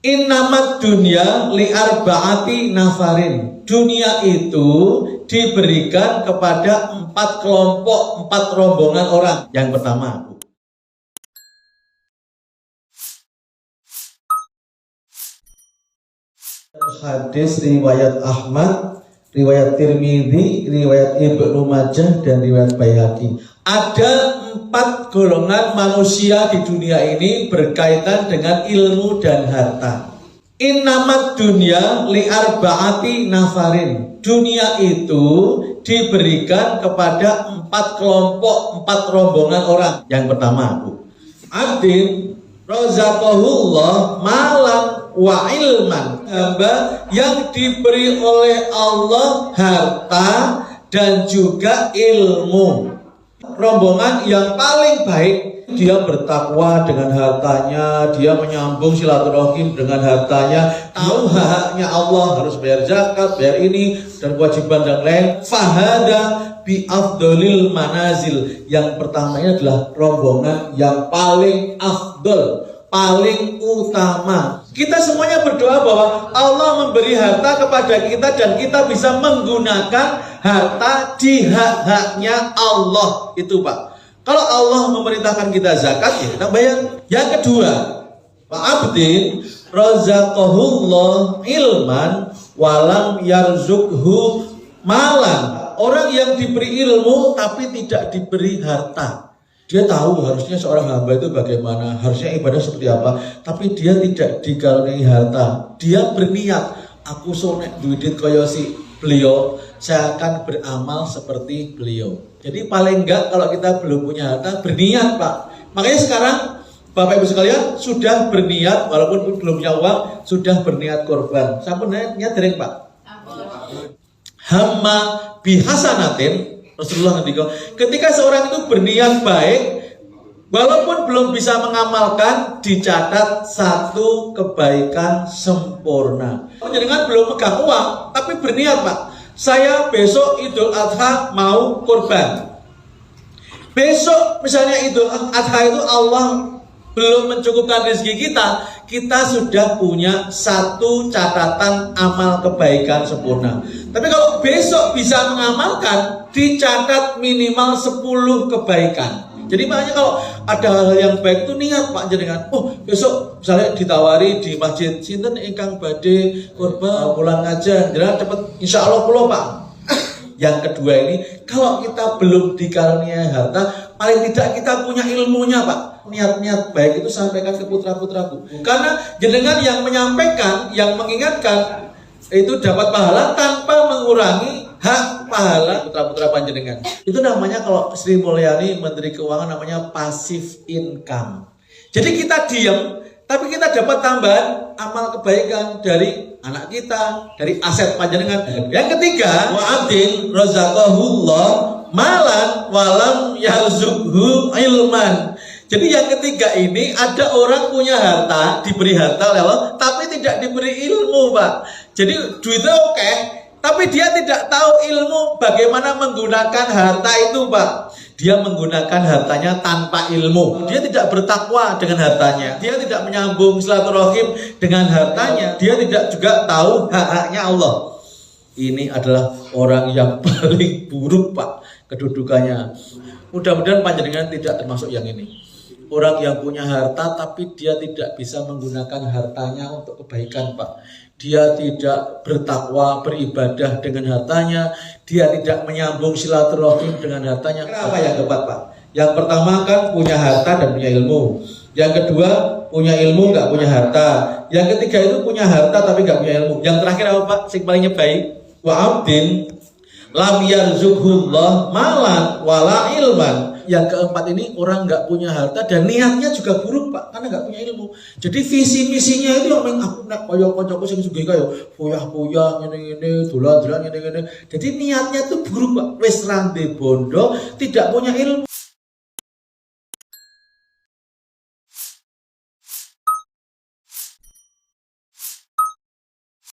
Innamat dunya li'arba'ati nafarin. Dunia itu diberikan kepada 4 kelompok, 4 rombongan orang. Yang pertama, hadis riwayat Ahmad, riwayat Tirmidzi, riwayat Ibnu Majah, dan riwayat Baihaqi. Ada 4 golongan manusia di dunia ini berkaitan dengan ilmu dan harta. Innamat dunya li'arba'ati nafarin. Dunia itu diberikan kepada 4 kelompok, 4 rombongan orang. Yang pertama, abdin razaqahullah malan wa ilman. Hamba yang diberi oleh Allah harta dan juga ilmu. Rombongan yang paling baik, dia bertakwa dengan hartanya, dia menyambung silaturahim dengan hartanya, tahu hak-haknya Allah, harus bayar zakat, bayar ini dan kewajiban dan lain. Fahada bi afdolil manazil. Yang pertama ini adalah rombongan yang paling afdol, paling utama. Kita semuanya berdoa bahwa Allah memberi harta kepada kita dan kita bisa menggunakan harta di hak-haknya Allah. Itu Pak. Kalau Allah memerintahkan kita zakat, ya kita bayar. Yang kedua, Pak Abdin razaqahullah ilman walam yarzukhu malan. Orang yang diberi ilmu tapi tidak diberi harta. Dia tahu harusnya seorang hamba itu bagaimana, harusnya ibadah seperti apa, tapi dia tidak dikaruniai harta. Dia berniat, aku sonek duit kaya si beliau, saya akan beramal seperti beliau. Jadi paling enggak kalau kita belum punya harta, berniat Pak. Makanya sekarang Bapak Ibu sekalian sudah berniat, walaupun belum punya uang, sudah berniat korban. Sampun niat dereng Pak. Hamma bihasanatin. Rasulullah ngendika, ketika seorang itu berniat baik, walaupun belum bisa mengamalkan, dicatat 1 kebaikan sempurna. Jangan belum megang uang, tapi berniat Pak, saya besok Idul Adha mau kurban. Besok misalnya Idul Adha itu Allah belum mencukupkan rezeki kita sudah punya 1 catatan amal kebaikan sempurna. Tapi kalau besok bisa mengamalkan, dicatat minimal 10 kebaikan. Jadi makanya kalau ada hal yang baik itu niat Pak jenengan. Oh besok misalnya ditawari di masjid, sinten ingkang badhe kurban pulang aja, jenengan cepet insya Allah pulau Pak. Yang kedua ini, kalau kita belum dikaruniai harta, paling tidak kita punya ilmunya Pak. Niat-niat baik itu sampaikan ke putra-putraku. Karena jenengan yang menyampaikan, yang mengingatkan, itu dapat pahala tanpa mengurangi hak pahala putra-putra panjenengan. Itu namanya kalau Sri Mulyani Menteri Keuangan namanya passive income. Jadi kita diam, tapi kita dapat tambahan amal kebaikan dari anak kita, dari aset panjenengan. Yang ketiga, wa abdin razaqahullah malan walam yarzukhu ilman. Jadi yang ketiga ini ada orang punya harta, diberi harta oleh Allah, tapi tidak diberi ilmu Pak. Jadi duitnya oke, tapi dia tidak tahu ilmu bagaimana menggunakan harta itu Pak. Dia menggunakan hartanya tanpa ilmu. Dia tidak bertakwa dengan hartanya. Dia tidak menyambung silaturahim dengan hartanya. Dia tidak juga tahu hak-haknya Allah. Ini adalah orang yang paling buruk Pak kedudukannya. Mudah-mudahan panjenengan tidak termasuk yang ini. Orang yang punya harta tapi dia tidak bisa menggunakan hartanya untuk kebaikan Pak. Dia tidak bertakwa, beribadah dengan hartanya. Dia tidak menyambung silaturahim dengan hartanya. Apa yang tepat Pak? Yang pertama kan punya harta dan punya ilmu. Yang kedua punya ilmu nggak punya harta. Yang ketiga itu punya harta tapi nggak punya ilmu. Yang terakhir apa Pak? Sing paling baik. Wa abdin lam yarzuqhullah malan wala ilman. Yang keempat ini orang nggak punya harta dan niatnya juga buruk Pak, karena nggak punya ilmu. Jadi visi misinya itu yang aku nak koyo kancaku sing sugih kaya foyah-foyah ngene-ngene, dolan-dolan ngene-ngene. Jadi niatnya itu buruk Pak, wis rande bondo, tidak punya ilmu.